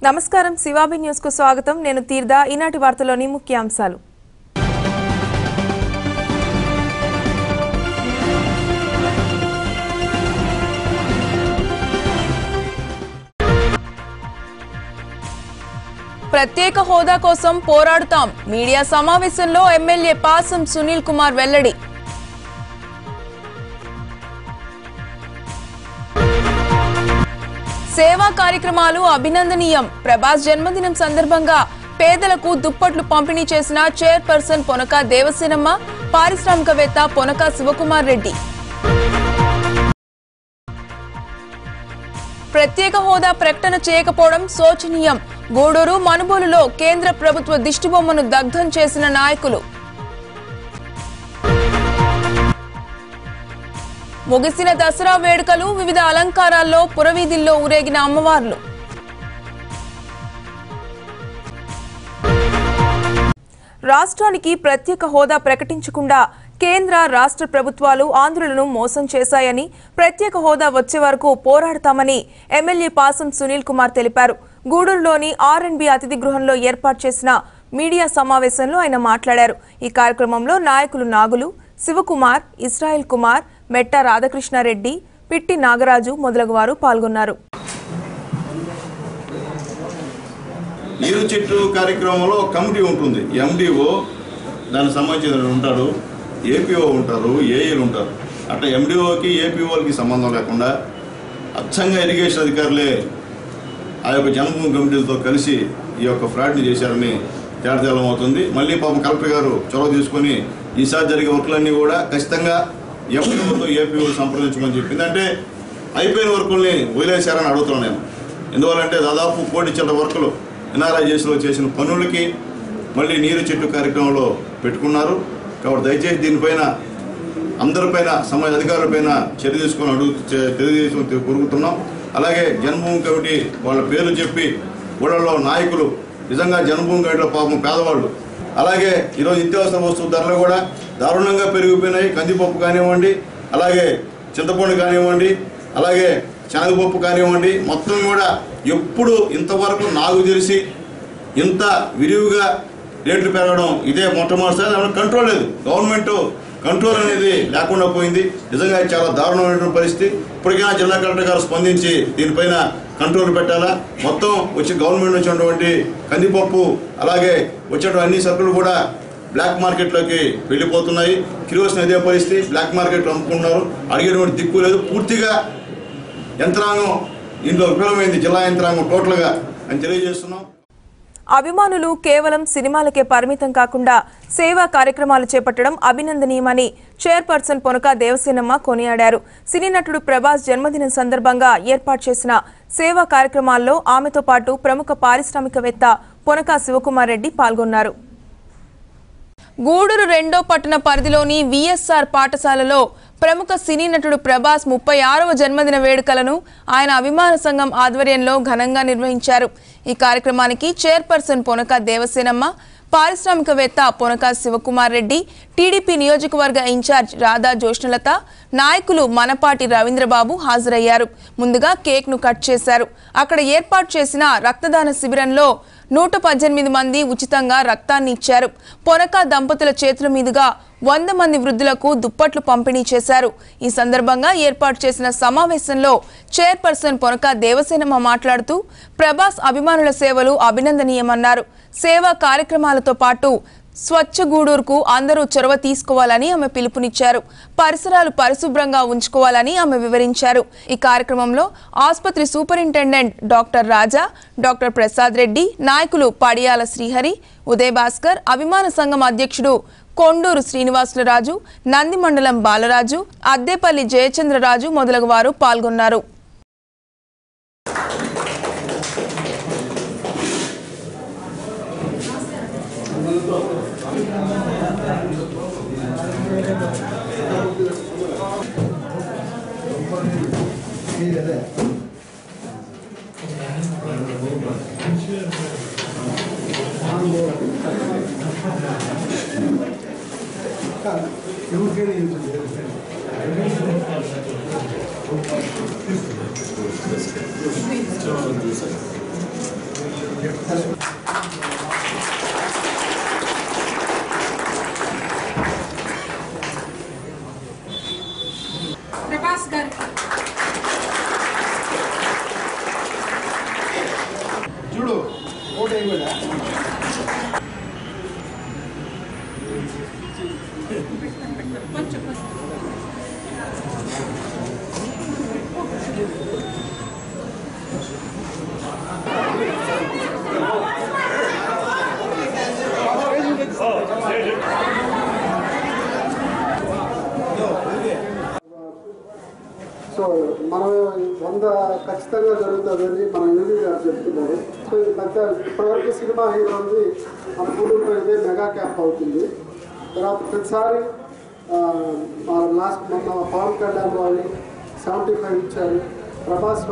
నమస్కారం శివాబి న్యూస్ కు స్వాగతం నేను తీర్దా ఈనాటి వార్తలోని ముఖ్యాంశాలు ప్రత్యేక హోదా కోసం పోరాడుతాం మీడియా సమావేశంలో ఎమ్మెల్యే పాసం సునీల్ కుమార్ వెల్లడి సేవా కార్యక్రమాలు అభినందనీయం ప్రభాస్ జన్మదినం సందర్భంగా పేదలకు దుప్పట్లు పంపిణీ చేసిన చైర్పర్సన్ పొనక దేవసేనమ్మ పారిశ్రామికవేత్త పొనక శివకుమార్ రెడ్డి ప్రత్యేక హోదా ప్రకటన చేయకపోవడం శోచనీయం గూడూరు మనుబోలులో కేంద్ర ప్రభుత్వ దిష్టిబొమ్మను దగ్ధం చేసిన నాయకులు ముగిసిన దసరా వేడుకలు వివిధ అలంకారాల్లో పురవీధుల్లో ఊరేగిన అమ్మవార్లు రాష్ట్రానికి ప్రత్యేక హోదా ప్రకటించకుండా కేంద్ర రాష్ట్ర ప్రభుత్వాలు ఆంధ్రులను మోసం చేశాయని ప్రత్యేక హోదా వచ్చే వరకు పోరాడతామని ఎమ్మెల్యే పాసం సునీల్ కుమార్ తెలిపారు గూడూరులోని ఆర్ఎండ్బి అతిథి గృహంలో ఏర్పాటు చేసిన మీడియా సమావేశంలో ఆయన మాట్లాడారు ఈ కార్యక్రమంలో నాయకులు నాగులు శివకుమార్ ఇస్రాయిల్ కుమార్ మెట్ట రాధాకృష్ణారెడ్డి పిట్టి నాగరాజు మొదలగు వారు పాల్గొన్నారు నీరు చెట్టు కార్యక్రమంలో కమిటీ ఉంటుంది ఎండిఓ దానికి సంబంధించిన ఉంటారు ఏపీఓ ఉంటారు ఏఏలు ఉంటారు అట్లా ఎండిఓకి ఏపీఓకి సంబంధం లేకుండా అచ్చంగా ఇరిగేషన్ అధికారులే ఆ యొక్క జన్మభూమి కమిటీలతో కలిసి ఈ యొక్క ఫ్రాడ్ని చేశారని తేటతెల్లం అవుతుంది మళ్ళీ పాపం కలెక్టర్ గారు చొరవ తీసుకొని ఈసారి జరిగే వర్కులన్నీ కూడా ఖచ్చితంగా ఎండిఓతో ఏపీఓ సంప్రదించమని చెప్పింది అంటే అయిపోయిన వర్కుల్ని వదిలేశారని అడుగుతున్నాను నేను ఎందువల్లంటే దాదాపు 1 కోటి చిల్లర వర్కులు ఎన్ఆర్ఐజేస్లో చేసిన పనులకి మళ్ళీ నీరు చెట్టు కార్యక్రమంలో పెట్టుకున్నారు కాబట్టి దయచేసి దీనిపైన అందరిపైన సమాజ అధికారులపైన చర్య తీసుకొని తెలుగుదేశం కోరుకుంటున్నాం అలాగే జన్మభూమి కమిటీ వాళ్ళ పేర్లు చెప్పి ఊళ్ళలో నాయకులు నిజంగా జన్మభూమి కమిటీలో పాపం పేదవాళ్ళు అలాగే ఈరోజు నిత్యావసర వస్తువు ధరలు కూడా దారుణంగా పెరిగిపోయినాయి కందిపప్పు కానివ్వండి అలాగే చింతపండు కానివ్వండి అలాగే శనగపప్పు కానివ్వండి మొత్తం కూడా ఎప్పుడు ఇంతవరకు నాకు తెలిసి ఇంత విరివిగా రేట్లు పెరగడం ఇదే మొట్టమొదటిసారి కంట్రోల్ లేదు గవర్నమెంట్ కంట్రోల్ అనేది లేకుండా పోయింది నిజంగా చాలా దారుణమైనటువంటి పరిస్థితి ఇప్పటికైనా జిల్లా కలెక్టర్ గారు స్పందించి దీనిపైన కంట్రోల్ పెట్టాలా మొత్తం వచ్చి గవర్నమెంట్ వచ్చినటువంటి కందిపప్పు అలాగే వచ్చేటువంటి అన్ని సరుకులు కూడా బ్లాక్ మార్కెట్లోకి వెళ్ళిపోతున్నాయి కిరోసిన్ అదే పరిస్థితి బ్లాక్ మార్కెట్లో అమ్ముకుంటున్నారు అడిగేటువంటి దిక్కు లేదు పూర్తిగా యంత్రాంగం ఇందులో విఫలమైంది జిల్లా యంత్రాంగం టోటల్గా అని తెలియజేస్తున్నాం అభిమానులు కేవలం సినిమాలకే పరిమితం కాకుండా సేవా కార్యక్రమాలు చేపట్టడం అభినందనీయమని చైర్పర్సన్ పొనక దేవసేనమ్మ కొనియాడారు సినీ నటుడు ప్రభాస్ జన్మదినం సందర్భంగా ఏర్పాటు చేసిన సేవా కార్యక్రమాల్లో ఆమెతో పాటు ప్రముఖ పారిశ్రామికవేత్త పొనక శివకుమార్ రెడ్డి పాల్గొన్నారు గూడూరు 2వ పట్టణ పరిధిలోని విఎస్ఆర్ పాఠశాలలో ప్రముఖ సినీ నటుడు ప్రభాస్ 36వ జన్మదిన వేడుకలను ఆయన అభిమాన సంఘం ఆధ్వర్యంలో ఘనంగా నిర్వహించారు ఈ కార్యక్రమానికి చైర్పర్సన్ పొనక దేవసేనమ్మ పారిశ్రామికవేత్త పొనక శివకుమార్ రెడ్డి టీడీపీ నియోజకవర్గ ఇన్ఛార్జ్ రాధా జోష్ణలత నాయకులు మనపాటి రవీంద్రబాబు హాజరయ్యారు ముందుగా కేక్ను కట్ చేశారు అక్కడ ఏర్పాటు చేసిన రక్తదాన శిబిరంలో 118 మంది ఉచితంగా రక్తాన్ని ఇచ్చారు పొనక దంపతుల చేతుల మీదుగా 100 మంది వృద్ధులకు దుప్పట్లు పంపిణీ చేశారు ఈ సందర్భంగా ఏర్పాటు చేసిన సమావేశంలో చైర్పర్సన్ పొనక దేవసేనమ్మ మాట్లాడుతూ ప్రభాస్ అభిమానుల సేవలు అభినందనీయమన్నారు సేవా కార్యక్రమాలతో పాటు స్వచ్ఛ గూడూరుకు అందరూ చొరవ తీసుకోవాలని ఆమె పిలుపునిచ్చారు పరిసరాలు పరిశుభ్రంగా ఉంచుకోవాలని ఆమె వివరించారు ఈ కార్యక్రమంలో ఆసుపత్రి సూపరింటెండెంట్ డాక్టర్ రాజా డాక్టర్ ప్రసాద్ రెడ్డి నాయకులు పడియాల శ్రీహరి ఉదయ్ భాస్కర్ అభిమాన సంఘం అధ్యక్షుడు కొండూరు శ్రీనివాసులరాజు నంది మండలం బాలరాజు అద్దేపల్లి జయచంద్రరాజు మొదలగు వారు పాల్గొన్నారు ప్రభాస్ గారు చూడు ఓటు అయిపోయా కొంచెం సో మనం 100 ఖచ్చితంగా జరుగుతుందని మన యూని గారు చెప్తున్నారు. సో ఇది పెద్ద ఇప్పటివరకు సినిమా హీరో ఉంది మన ఊళ్ళో అయితే మెగా క్యాంప్ అవుతుంది. తర్వాత ప్రతిసారి మొన్న పవన్ కళ్యాణ్ వాళ్ళు 75 ఇచ్చారు, ప్రభాస్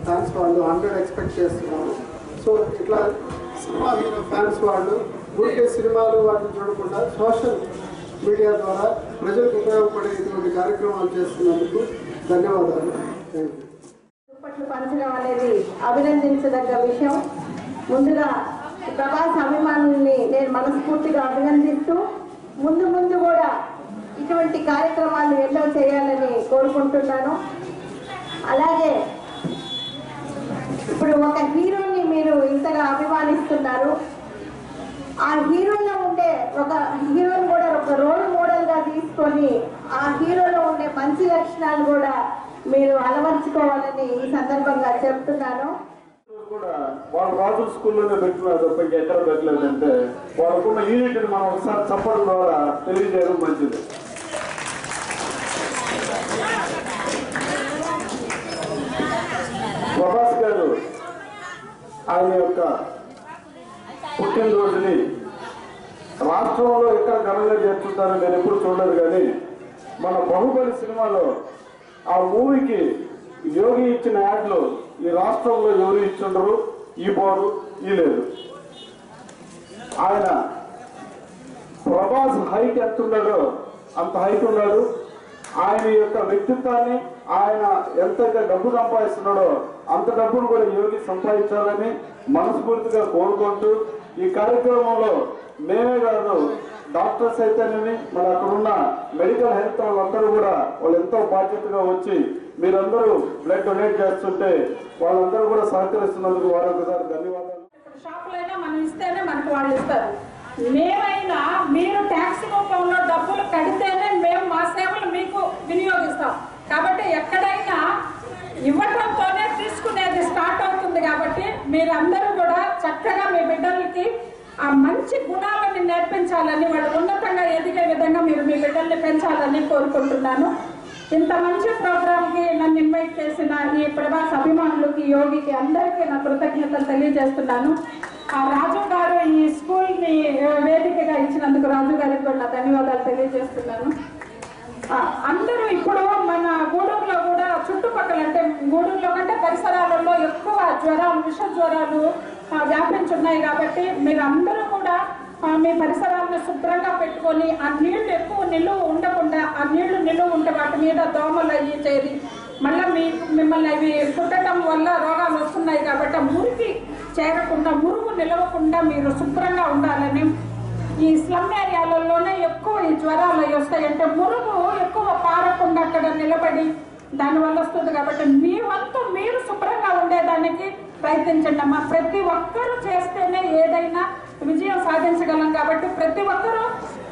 ఫ్యాన్స్ వాళ్ళు 100 ఎక్స్పెక్ట్ చేస్తున్నారు. సో ఇట్లా సినిమా హీరో ఫ్యాన్స్ వాళ్ళు ఊరికే సినిమాలు వాటిని చూడకుండా సోషల్ మీడియా ద్వారా ప్రజలకు ఉపయోగపడే ఇటువంటి కార్యక్రమాలు చేస్తున్నందుకు ధన్యవాదాలు. దుప్పట్లు పంచడం అనేది అభినందించదగ్గ విషయం. ముందుగా ప్రభాస్ అభిమానుల్ని నేను మనస్ఫూర్తిగా అభినందిస్తూ ముందు ముందు కూడా ఇటువంటి కార్యక్రమాలు ఎన్నో చేయాలని కోరుకుంటున్నాను. అలాగే ఇప్పుడు ఒక హీరోని మీరు ఇంతగా అభిమానిస్తున్నారు. ఆ హీరోలో ఉండే ఒక హీరోని కూడా ఒక రోల్ మోడల్ గా తీసుకొని ఆ హీరోలో ఉండే మంచి లక్షణాలు కూడా మీరు అలవర్చుకోవాలని ఈ సందర్భంగా చెప్తున్నాను. కూడా వాళ్ళు రాజుల స్కూల్లోనే పెట్టుకున్నారు తప్ప ఎక్కడ పెట్టలేదంటే వాళ్ళకున్న యూనిట్ని మనం ఒకసారి చెప్పడం ద్వారా తెలియజేయడం మంచిది. ప్రభాస్ గారు ఆయన యొక్క పుట్టినరోజుని రాష్ట్రంలో ఎక్కడ ఘనంగా చేస్తుంటారని నేను ఎప్పుడు చూడలేదు. కానీ మన బాహుబలి సినిమాలో ఆ మూవీకి యోగి ఇచ్చిన యాడ్లు ఈ రాష్ట్రంలో ఎవరు ఇచ్చిండరు, ఈ బోర్డు ఈ లేదు. ఆయన ప్రభాస్ హైట్ ఎంత ఉన్నాడో అంత హైట్ ఉన్నాడు. ఆయన యొక్క వ్యక్తిత్వాన్ని ఆయన ఎంతగా డబ్బు సంపాదిస్తున్నాడో అంత డబ్బును కూడా యోగి సంపాదించాలని మనస్ఫూర్తిగా కోరుకుంటూ ఈ కార్యక్రమంలో మేమే కాదు డాక్టర్స్ అయితేనేమి మన అక్కడ ఉన్న మెడికల్ హెల్త్ వాళ్ళందరూ కూడా వాళ్ళు ఎంతో బాధ్యతగా వచ్చి మీరందరూ బ్లడ్ డొనేట్ చేస్తుంటే వాళ్ళందరూ కూడా సహకరిస్తున్నందుకు వారు ఒకసారి ధన్యవాదాలు. షాపులైనా మనం ఇస్తేనే మనకు వాళ్ళు ఇస్తారు. మేమైనా మీరు ట్యాక్స్ రూపంలో డబ్బులు కడితేనే మేము మా సేవలు మీకు వినియోగిస్తాం. కాబట్టి ఎక్కడైనా ఇవ్వడంతోనే తీసుకునేది స్టార్ట్ అవుతుంది. కాబట్టి మీరందరూ కూడా చక్కగా మీ బిడ్డలకి ఆ మంచి గుణాలని నేర్పించాలని, వాళ్ళు ఉన్నతంగా ఎదిగే విధంగా మీరు మీ బిడ్డల్ని పెంచాలని కోరుకుంటున్నాను. ఇంత మంచి ప్రోగ్రామ్కి నన్ను ఇన్వైట్ చేసిన ఈ ప్రభాస్ అభిమానులకి, యోగికి అందరికీ నా కృతజ్ఞతలు తెలియజేస్తున్నాను. ఆ రాజు గారు ఈ స్కూల్ని వేదికగా ఇచ్చినందుకు రాజు గారికి కూడా నా ధన్యవాదాలు తెలియజేస్తున్నాను. అందరూ ఇప్పుడు మన గూడూరులో కూడా చుట్టుపక్కల అంటే గూడూరులో కంటే పరిసరాలలో ఎక్కువ జ్వరాలు, విష జ్వరాలు వ్యాపించున్నాయి. కాబట్టి మీరు అందరూ కూడా మీ పరిసరాలను శుభ్రంగా పెట్టుకొని ఆ నీళ్లు ఎక్కువ నిలువ ఉండకుండా, ఆ నీళ్లు నిలువ ఉంటే వాటి మీద దోమలు అయ్యి చేరి మళ్ళీ మిమ్మల్ని అవి కుట్టడం వల్ల రోగాలు వస్తున్నాయి. కాబట్టి మురికి చేరకుండా, మురుగు నిలవకుండా మీరు శుభ్రంగా ఉండాలని. ఈ స్లమ్ ఏరియాలలోనే ఎక్కువ ఈ జ్వరాలు అవి వస్తాయంటే మురుగు ఎక్కువ పారకుండా అక్కడ నిలబడి దానివల్ల వస్తుంది. కాబట్టి మీ వంతు మీరు శుభ్రంగా ఉండేదానికి ప్రయత్నించండి అమ్మా. ప్రతి ఒక్కరూ చేస్తేనే ఏదైనా విజయం సాధించగలం. కాబట్టి ప్రతి ఒక్కరూ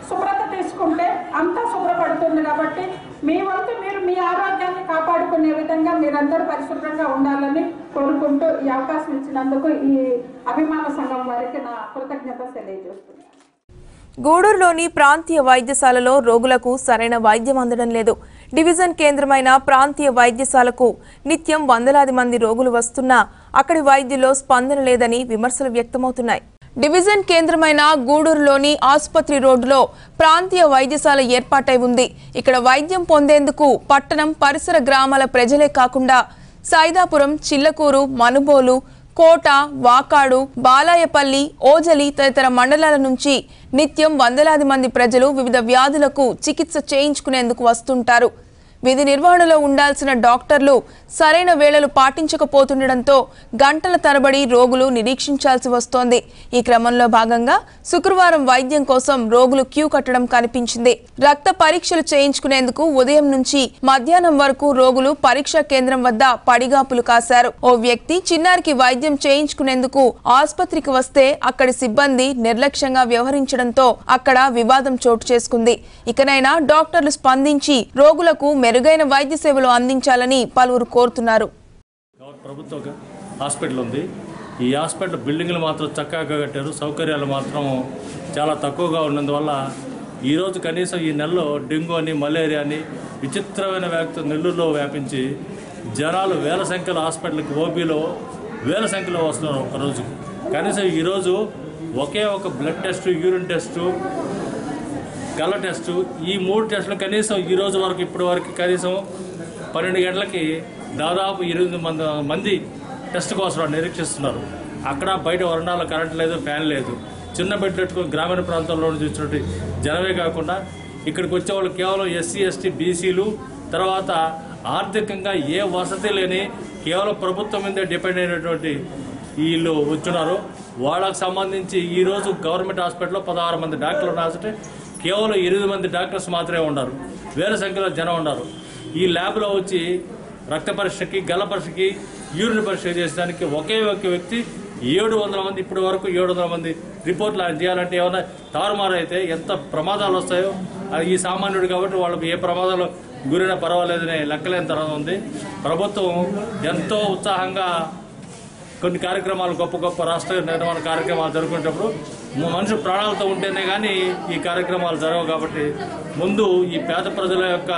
శుభ్రత తీసుకుంటే అంతా శుభ్రపడుతుంది. కాబట్టి మీ వంతు మీరు మీ ఆరోగ్యాన్ని కాపాడుకునే విధంగా మీరందరూ పరిశుభ్రంగా ఉండాలని కోరుకుంటూ ఈ అవకాశం ఇచ్చినందుకు ఈ అభిమాన సంఘం వారికి నా కృతజ్ఞత తెలియజేస్తున్నాను. గూడూరులోని ప్రాంతీయ వైద్యశాలలో రోగులకు సరైన వైద్యం అందడం లేదు. డివిజన్ కేంద్రమైన ప్రాంతీయ వైద్యశాలకు నిత్యం వందలాది మంది రోగులు వస్తున్నా అక్కడి వైద్యుల్లో స్పందన లేదని విమర్శలు వ్యక్తమవుతున్నాయి. డివిజన్ కేంద్రమైన గూడూరులోని ఆసుపత్రి రోడ్డులో ప్రాంతీయ వైద్యశాల ఏర్పాటై ఉంది. ఇక్కడ వైద్యం పొందేందుకు పట్టణం పరిసర గ్రామాల ప్రజలే కాకుండా సైదాపురం, చిల్లకూరు, మనుబోలు, కోట, వాకాడు, బాలాయపల్లి, ఓజలి తదితర మండలాల నుంచి నిత్యం వందలాది మంది ప్రజలు వివిధ వ్యాధులకు చికిత్స చేయించుకునేందుకు వస్తుంటారు. విధి నిర్వహణలో ఉండాల్సిన డాక్టర్లు సరైన వేళలు పాటించకపోతుండటంతో గంటల తరబడి రోగులు నిరీక్షించాల్సి వస్తోంది. ఈ క్రమంలో భాగంగా శుక్రవారం వైద్యం కోసం రోగులు క్యూ కట్టడం కనిపించింది. రక్త పరీక్షలు చేయించుకునేందుకు ఉదయం నుంచి మధ్యాహ్నం వరకు రోగులు పరీక్షా కేంద్రం వద్ద పడిగాపులు కాశారు. ఓ వ్యక్తి చిన్నారికి వైద్యం చేయించుకునేందుకు ఆసుపత్రికి వస్తే అక్కడి సిబ్బంది నిర్లక్ష్యంగా వ్యవహరించడంతో అక్కడ వివాదం చోటు చేసుకుంది. ఇకనైనా డాక్టర్లు స్పందించి రోగులకు మెరుగైన వైద్య సేవలు అందించాలని పలువురు కోరుతున్నారు. ప్రభుత్వ హాస్పిటల్ ఉంది. ఈ హాస్పిటల్ బిల్డింగ్లు మాత్రం చక్కగా కట్టారు, సౌకర్యాలు మాత్రం చాలా తక్కువగా ఉన్నందువల్ల ఈరోజు కనీసం ఈ నెలలో డెంగ్యూ అని మలేరియా అని విచిత్రమైన వ్యాప్తి నెల్లూరులో వ్యాపించి జనాలు వేల సంఖ్యలో హాస్పిటల్కి ఓపీలో వేల సంఖ్యలో వస్తున్నారు ఒకరోజు. కనీసం ఈరోజు ఒకే ఒక బ్లడ్ టెస్టు, యూరిన్ టెస్టు, కళ్ళ టెస్టు, ఈ 3 టెస్టులు కనీసం ఈరోజు వరకు ఇప్పటి వరకు కనీసం 12 గంటలకి దాదాపు 8 మంది టెస్ట్ కోసం నిరీక్షిస్తున్నారు. అక్కడ బయట వరండాలో కరెంట్ లేదు, ఫ్యాన్ లేదు. చిన్న బెడ్ పెట్టుకుని గ్రామీణ ప్రాంతాల్లో చూసినట్టు జనమే కాకుండా ఇక్కడికి వచ్చేవాళ్ళు కేవలం ఎస్సీ, ఎస్టీ, బీసీలు, తర్వాత ఆర్థికంగా ఏ వసతి లేని కేవలం ప్రభుత్వం మీదే డిపెండ్ అయినటువంటి వీళ్ళు వచ్చున్నారు. వాళ్ళకు సంబంధించి ఈరోజు గవర్నమెంట్ హాస్పిటల్లో 16 మంది డాక్టర్లు ఉన్నారంటే కేవలం 8 మంది డాక్టర్స్ మాత్రమే ఉన్నారు. వేల సంఖ్యలో జనం ఉన్నారు. ఈ ల్యాబ్లో వచ్చి రక్త పరీక్షకి, గల పరీక్షకి, యూరిన్ పరీక్ష చేసేదానికి ఒకే ఒక వ్యక్తి 700 మంది, ఇప్పటి వరకు 700 మంది రిపోర్ట్లు ఆయన చేయాలంటే ఏమైనా తారుమారు అయితే ఎంత ప్రమాదాలు వస్తాయో ఈ సామాన్యుడు కాబట్టి వాళ్ళకి ఏ ప్రమాదాలు గురైనా పర్వాలేదనే లెక్కలేని తరం ఉంది. ప్రభుత్వం ఎంతో ఉత్సాహంగా కొన్ని కార్యక్రమాలు, గొప్ప గొప్ప రాష్ట్ర నిర్మాణ కార్యక్రమాలు జరుగుతున్నప్పుడు మనుషులు ప్రాణాలతో ఉంటేనే కానీ ఈ కార్యక్రమాలు జరగవు. కాబట్టి ముందు ఈ పేద ప్రజల యొక్క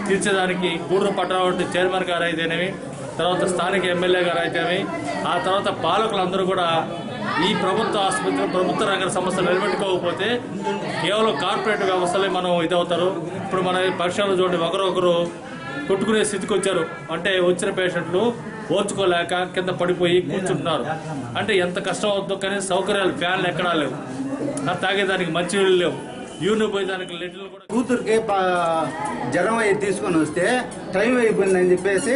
తీర్చేదానికి గూడూరు పట్టణ చైర్మన్ గారు అయితేనేమి, తర్వాత స్థానిక ఎమ్మెల్యే గారు అయితేనేమి, ఆ తర్వాత పాలకులందరూ కూడా ఈ ప్రభుత్వ ఆసుపత్రి, ప్రభుత్వ రంగ సంస్థలు నిలబెట్టుకోకపోతే కేవలం కార్పొరేట్ వ్యవస్థలే మనం ఇదవుతారు. ఇప్పుడు మన పరీక్షలు చూడండి, ఒకరొకరు కొట్టుకునే స్థితికి వచ్చారు. అంటే వచ్చిన పేషెంట్లు ఓర్చుకోలేక కింద పడిపోయి కూర్చుంటున్నారు. అంటే ఎంత కష్టం అవుతుందో. కానీ సౌకర్యాలు, ఫ్యాన్లు ఎక్కడా లేవు, తాగేదానికి మంచినీళ్ళు లేవు, యూరిన్ పోయేదానికి లెటర్లు కూడా. కూతురికి జ్వరం అయి తీసుకొని వస్తే టైం అయిపోయిందని చెప్పేసి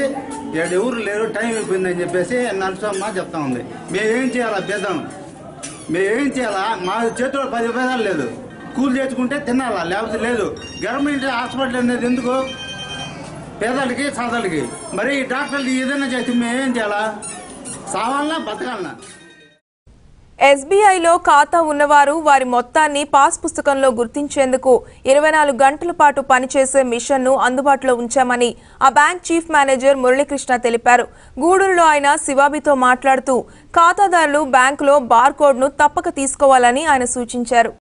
ఎవరు లేరు, టైం అయిపోయిందని చెప్పేసి నర్సమ్మ చెప్తా ఉంది. మేమేం చేయాలా? పేదం మేమేం చేయాలా? మా చేతిలో 10 పైసలు లేదు. కూలి తెచ్చుకుంటే తినాలా, లేకపోతే లేదు. గవర్నమెంట్ హాస్పిటల్ అనేది ఎందుకు? పేదలకి, సాదాలకి. మరి డాక్టర్లు ఏదైనా చేస్తే మేమేం చేయాలా? సావాలనా, బతకాలనా? ఎస్బీఐలో ఖాతా ఉన్నవారు వారి మొత్తాన్ని పాస్ పుస్తకంలో గుర్తించేందుకు 24 గంటల పాటు పనిచేసే మిషన్ను అందుబాటులో ఉంచామని ఆ బ్యాంక్ చీఫ్ మేనేజర్ మురళీకృష్ణ తెలిపారు. గూడూరులో ఆయన శివాబితో మాట్లాడుతూ ఖాతాదారులు బ్యాంకులో బార్ కోడ్ను తప్పక తీసుకోవాలని ఆయన సూచించారు.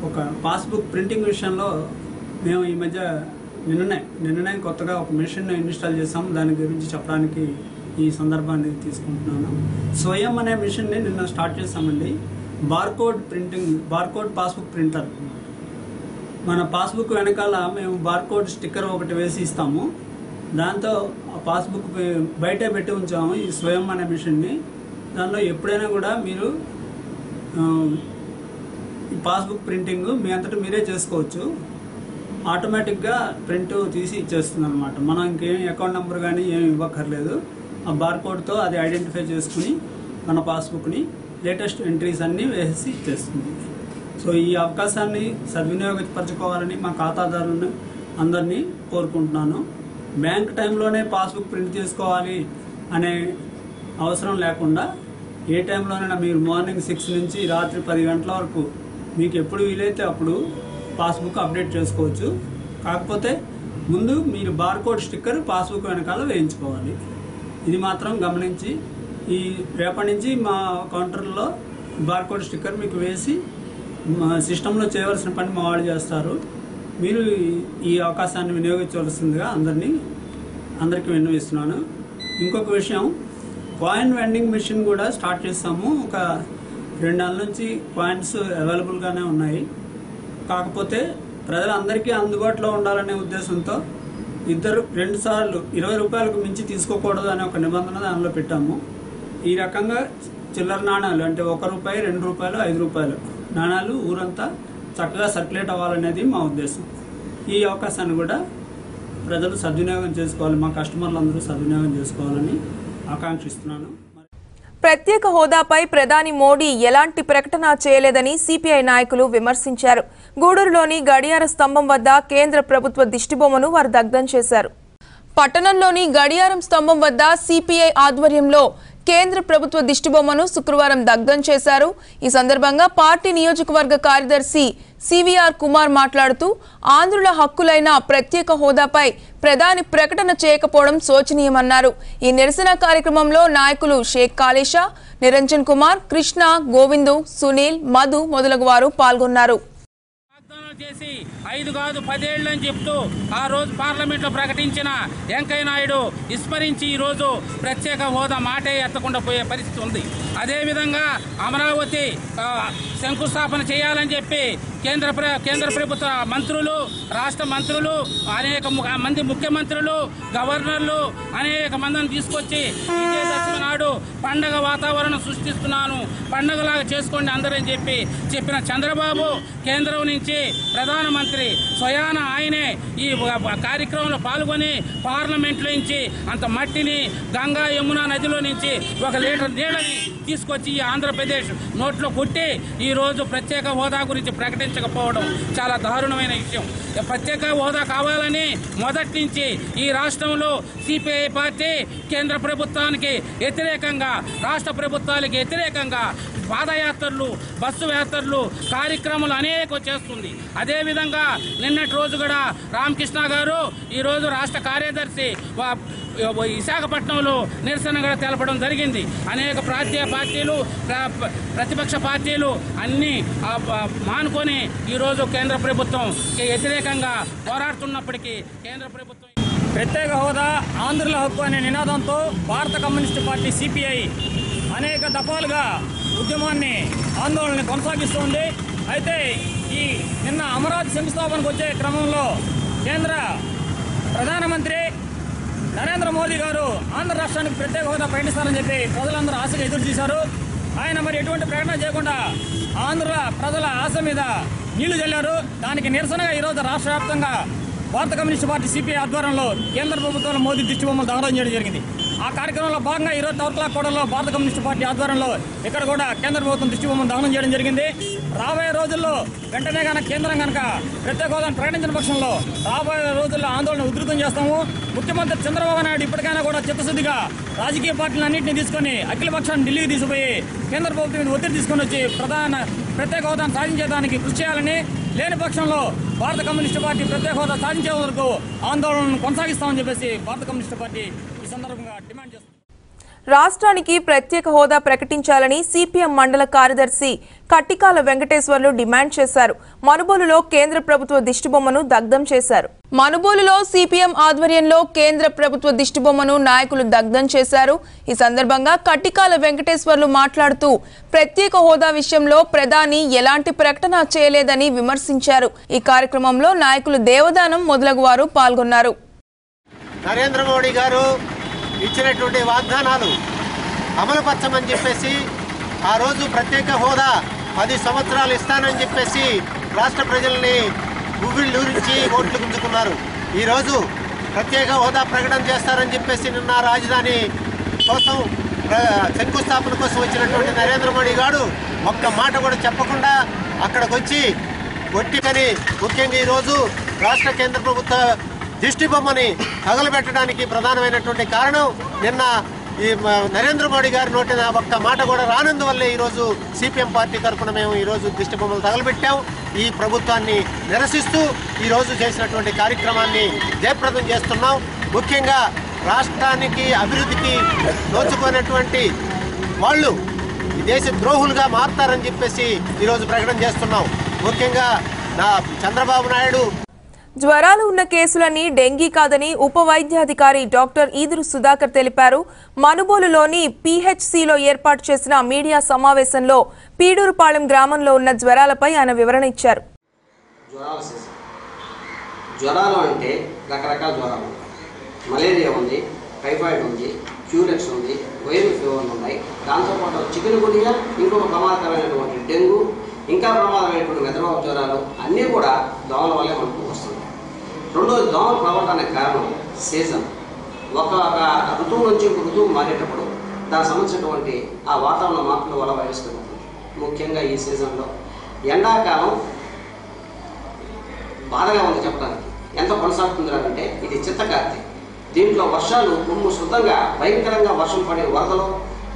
ఒక పాస్బుక్ ప్రింటింగ్ విషయంలో మేము ఈ మధ్య నిన్ననే కొత్తగా ఒక మెషిన్ ఇన్స్టాల్ చేసాం. దాని గురించి చెప్పడానికి ఈ సందర్భాన్ని తీసుకుంటున్నాను. స్వయం అనే మిషన్ని నిన్న స్టార్ట్ చేసామండి. Barcode passbook printer. మన పాస్బుక్ వెనకాల మేము బార్కోడ్ స్టిక్కర్ ఒకటి వేసి ఇస్తాము. దాంతో ఆ పాస్బుక్ బయటే పెట్టి ఉంచాము ఈ స్వయం అనే మిషన్ని. దానిలో ఎప్పుడైనా కూడా మీరు పాస్బుక్ ప్రింటింగ్ మీ అంతటా మీరే చేసుకోవచ్చు. ఆటోమేటిక్గా ప్రింట్ తీసి ఇచ్చేస్తుంది అనమాట. మనం ఇంకేం అకౌంట్ నెంబర్ కానీ ఏమి ఇవ్వక్కర్లేదు. ఆ బార్కోడ్తో అది ఐడెంటిఫై చేసుకుని మన పాస్బుక్ని లేటెస్ట్ ఎంట్రీస్ అన్నీ వేసి ఇచ్చేస్తుంది. సో ఈ అవకాశాన్ని సద్వినియోగపరచుకోవాలని మా ఖాతాదారులను అందరినీ కోరుకుంటున్నాను. బ్యాంక్ టైంలోనే పాస్బుక్ ప్రింట్ చేసుకోవాలి అనే అవసరం లేకుండా ఏ టైంలోనైనా మీరు మార్నింగ్ 6 నుంచి రాత్రి 10 గంటల వరకు మీకు ఎప్పుడు వీలైతే అప్పుడు పాస్బుక్ అప్డేట్ చేసుకోవచ్చు. కాకపోతే ముందు మీరు బార్కోడ్ స్టిక్కర్ పాస్బుక్ వెనకాల వేయించుకోవాలి. ఇది మాత్రం గమనించి ఈ రేపటి నుంచి మా కౌంటర్లో బార్కోడ్ స్టిక్కర్ మీకు వేసి మా సిస్టంలో చేయవలసిన పని మా వాళ్ళు చేస్తారు. మీరు ఈ అవకాశాన్ని వినియోగించవలసిందిగా అందరికీ విన్నవిస్తున్నాను. ఇంకొక విషయం, కాయిన్ వెండింగ్ మెషిన్ కూడా స్టార్ట్ చేస్తాము. ఒక 2 నెలల నుంచి కాయిన్స్ అవైలబుల్గానే ఉన్నాయి. కాకపోతే ప్రజలందరికీ అందుబాటులో ఉండాలనే ఉద్దేశంతో ఇద్దరు 2 సార్లు 20 రూపాయలకు మించి తీసుకోకూడదు అనే ఒక నిబంధన దానిలో పెట్టాము. ఈ రకంగా చిల్లర నాణాలు అంటే 1 రూపాయి, 2 రూపాయలు, 5 రూపాయలు నాణాలు ఊరంతా చక్కగా సర్క్యులేట్ అవ్వాలనేది మా ఉద్దేశం. ఈ అవకాశాన్ని కూడా ప్రజలు సద్వినియోగం చేసుకోవాలి, మా కస్టమర్లందరూ సద్వినియోగం చేసుకోవాలని ఆకాంక్షిస్తున్నాను. ప్రత్యేక హోదాపై ప్రధాని మోడీ ఎలాంటి ప్రకటన చేయలేదని సిపిఐ నాయకులు విమర్శించారు. గూడూరులోని గడియార స్తంభం వద్ద కేంద్ర ప్రభుత్వ దిష్టిబొమ్మను వారు దగ్ధం చేశారు. పట్టణంలోని గడియారం స్తంభం వద్ద సిపిఐ ఆధ్వర్యంలో కేంద్ర ప్రభుత్వ దిష్టిబొమ్మను శుక్రవారం దగ్ధం చేశారు. ఈ సందర్భంగా పార్టీ నియోజకవర్గ కార్యదర్శి సివిఆర్ కుమార్ మాట్లాడుతూ ఆంధ్రుల హక్కులైన ప్రత్యేక హోదాపై ప్రధాని ప్రకటన చేయకపోవడం శోచనీయమన్నారు. ఈ నిరసన కార్యక్రమంలో నాయకులు షేక్ కాళేషా, నిరంజన్ కుమార్, కృష్ణ, గోవిందు, సునీల్, మధు మొదలగు వారు పాల్గొన్నారు. చేసి 5 కాదు 10 ఏళ్ళు అని చెప్తూ ఆ రోజు పార్లమెంట్లో ప్రకటించిన వెంకయ్య నాయుడు విస్మరించి ఈరోజు ప్రత్యేక హోదా మాటే ఎత్తకుండా పోయే పరిస్థితి ఉంది. అదేవిధంగా అమరావతి శంకుస్థాపన చేయాలని చెప్పి కేంద్ర ప్రభుత్వ మంత్రులు, రాష్ట్ర మంత్రులు, అనేక మంది ముఖ్యమంత్రులు, గవర్నర్లు అనేక మందిని తీసుకొచ్చి విజయదశమి నాడు పండగ వాతావరణం సృష్టిస్తున్నాను, పండగలాగా చేసుకోండి అందరని చెప్పిన చంద్రబాబు కేంద్రం నుంచి ప్రధానమంత్రి స్వయాన ఆయనే ఈ కార్యక్రమంలో పాల్గొని పార్లమెంట్లో నుంచి అంత మట్టిని గంగా యమునా నదిలో నుంచి 1 లీటర్ నీళ్ళని తీసుకొచ్చి ఈ ఆంధ్రప్రదేశ్ నోట్లో కొట్టి ఈరోజు ప్రత్యేక హోదా గురించి ప్రకటించకపోవడం చాలా దారుణమైన విషయం. ప్రత్యేక హోదా కావాలని మొదటి నుంచి ఈ రాష్ట్రంలో సిపిఐ పార్టీ కేంద్ర ప్రభుత్వానికి వ్యతిరేకంగా, రాష్ట్ర ప్రభుత్వాలకు వ్యతిరేకంగా పాదయాత్రలు, బస్సు యాత్రలు, కార్యక్రమాలు అనేక చేస్తుంది. అదేవిధంగా నిన్నటి రోజు కూడా రామకృష్ణ గారు ఈరోజు రాష్ట్ర కార్యదర్శి విశాఖపట్నంలో నిరసన కూడా తెలపడం జరిగింది. అనేక ప్రాంతీయ పార్టీలు, ప్రతిపక్ష పార్టీలు అన్నీ మానుకొని ఈరోజు కేంద్ర ప్రభుత్వం వ్యతిరేకంగా పోరాడుతున్నప్పటికీ కేంద్ర ప్రభుత్వం ప్రత్యేక హోదా ఆంధ్రుల హక్కు అనే నినాదంతో భారత కమ్యూనిస్టు పార్టీ సిపిఐ అనేక దఫాలుగా ఉద్యమాన్ని, ఆందోళనని కొనసాగిస్తోంది. అయితే ఈ నిన్న అమరావతి శంకుస్థాపనకు వచ్చే క్రమంలో కేంద్ర ప్రధానమంత్రి నరేంద్ర మోదీ గారు ఆంధ్ర రాష్ట్రానికి ప్రత్యేక హోదా ప్రకటిస్తారని చెప్పి ప్రజలందరూ ఆశగా ఎదురు చూశారు. ఆయన మరి ఎటువంటి ప్రకటన చేయకుండా ఆంధ్ర ప్రజల ఆశ మీద నీళ్లు చల్లారు. దానికి నిరసనగా ఈరోజు రాష్ట్ర వ్యాప్తంగా భారత కమ్యూనిస్టు పార్టీ సిపిఐ ఆధ్వర్యంలో కేంద్ర ప్రభుత్వంలో మోదీ దిష్టిబొమ్మలు దహనం చేయడం జరిగింది. ఆ కార్యక్రమంలో భాగంగా ఈరోజు తౌర్కలాకోటలో భారత కమ్యూనిస్టు పార్టీ ఆధ్వర్యంలో ఇక్కడ కూడా కేంద్ర ప్రభుత్వం దిష్టిబొమ్మను దహనం చేయడం జరిగింది. రాబోయే రోజుల్లో వెంటనే కనుక కేంద్రం కనుక ప్రత్యేక హోదాను ప్రకటించిన పక్షంలో రాబోయే రోజుల్లో ఆందోళన ఉధృతం చేస్తాము. ముఖ్యమంత్రి చంద్రబాబు నాయుడు ఇప్పటికైనా కూడా చిత్తశుద్ధిగా రాజకీయ పార్టీలన్నింటినీ తీసుకొని అఖిల పక్షాన్ని ఢిల్లీకి తీసుకుపోయి కేంద్ర ప్రభుత్వం మీద ఒత్తిడి తీసుకొని వచ్చి ప్రత్యేక హోదాను సాధించేదానికి కృషి చేయాలని, లేని పక్షంలో భారత కమ్యూనిస్టు పార్టీ ప్రత్యేక హోదా సాధించే వరకు ఆందోళనను కొనసాగిస్తామని చెప్పేసి భారత కమ్యూనిస్టు పార్టీ ఈ సందర్భంగా డిమాండ్ చేస్తుంది. రాష్ట్రానికి ప్రత్యేక హోదా ప్రకటించాలని సిపిఎం మండల కార్యదర్శి కట్టికాల వెంకటేశ్వర్లు డిమాండ్ చేశారు. మనుబోలులో కేంద్ర ప్రభుత్వ దిష్టిబొమ్మను దగ్ధం చేశారు. మనుబోలులో సిపిఎం ఆధ్వర్యంలో కేంద్ర ప్రభుత్వ దిష్టిబొమ్మను నాయకులు దగ్ధం చేశారు. ఈ సందర్భంగా కట్టికాల వెంకటేశ్వర్లు మాట్లాడుతూ ప్రత్యేక హోదా విషయంలో ప్రధాని ఎలాంటి ప్రకటన చేయలేదని విమర్శించారు. ఈ కార్యక్రమంలో నాయకులు దేవదానం మొదలగు వారు పాల్గొన్నారు. నరేంద్ర మోడీ గారు ఇచ్చినటువంటి వాగ్దానాలు అమలుపరచమని చెప్పేసి ఆ రోజు ప్రత్యేక హోదా 10 సంవత్సరాలు ఇస్తానని చెప్పేసి రాష్ట్ర ప్రజల్ని గువ్విళ్ళూరించి ఓట్లు గుంజుకున్నారు. ఈరోజు ప్రత్యేక హోదా ప్రకటన చేస్తారని చెప్పేసి నిన్న రాజధాని కోసం శంకుస్థాపన కోసం వచ్చినటువంటి నరేంద్ర మోడీ గారు ఒక్క మాట కూడా చెప్పకుండా అక్కడికి వచ్చి ఒట్టికని ముఖ్యంగా ఈరోజు రాష్ట్ర కేంద్ర ప్రభుత్వ దిష్టిబొమ్మని తగలబెట్టడానికి ప్రధానమైనటువంటి కారణం నిన్న ఈ నరేంద్ర మోడీ గారి నోటిన ఒక్క మాట కూడా రానందువల్లే ఈరోజు సిపిఎం పార్టీ తరఫున మేము ఈరోజు దిష్టిబొమ్మలు తగలబెట్టాం. ఈ ప్రభుత్వాన్ని నిరసిస్తూ ఈరోజు చేసినటువంటి కార్యక్రమాన్ని జయప్రదం చేస్తున్నాం. ముఖ్యంగా రాష్ట్రానికి అభివృద్ధికి నోచుకున్నటువంటి వాళ్ళు దేశ ద్రోహులుగా మారుతారని చెప్పేసి ఈరోజు ప్రకటన చేస్తున్నాం. ముఖ్యంగా చంద్రబాబు నాయుడు జ్వరాలు ఉన్న కేసులని డెంగీ కాదని ఉప వైద్యాధికారి డాక్టర్ ఈదురు సుధాకర్ తెలిపారు. మనుబోలులోని పిహెచ్సిలో ఏర్పాటు చేసిన మీడియా సమావేశంలో పీడూరుపాలెం గ్రామంలో ఉన్న జ్వరాలపై ఆయన వివరణ ఇచ్చారు. జ్వరాలు అంటే రకరకాల జ్వరాలు ఉన్నాయి. మలేరియా ఉంది, టైఫాయిడ్ ఉంది, క్యూరెక్స్ ఉంది, వైరల్ ఫీవర్లు ఉన్నాయి. దాంతోపాటు చికెన్ గునియా, ఇంకొక ప్రమాదకరమైనటువంటి డెంగ్యూ, ఇంకా ప్రమాదమైనటువంటి మెదడువాపు జ్వరాలు అన్నీ కూడా దోమల వల్లే మనకు వస్తుంది. రెండోది దోమలు ప్రబలడానికి కారణం సీజన్. ఒక ఋతువు నుంచి ఇంకొక ఋతువు మారేటప్పుడు దానికి సంబంధించినటువంటి ఆ వాతావరణ మార్పుల వల్ల వైరస్ పెరుగుతుంది. ముఖ్యంగా ఈ సీజన్లో ఎండాకాలం బాధగా ఉంది చెప్పడానికి. ఎంత కొనసాగుతుంది అంటే ఇది చిత్తకార్తె. దీంట్లో వర్షాలు శుద్ధంగా భయంకరంగా వర్షం పడే వరదలు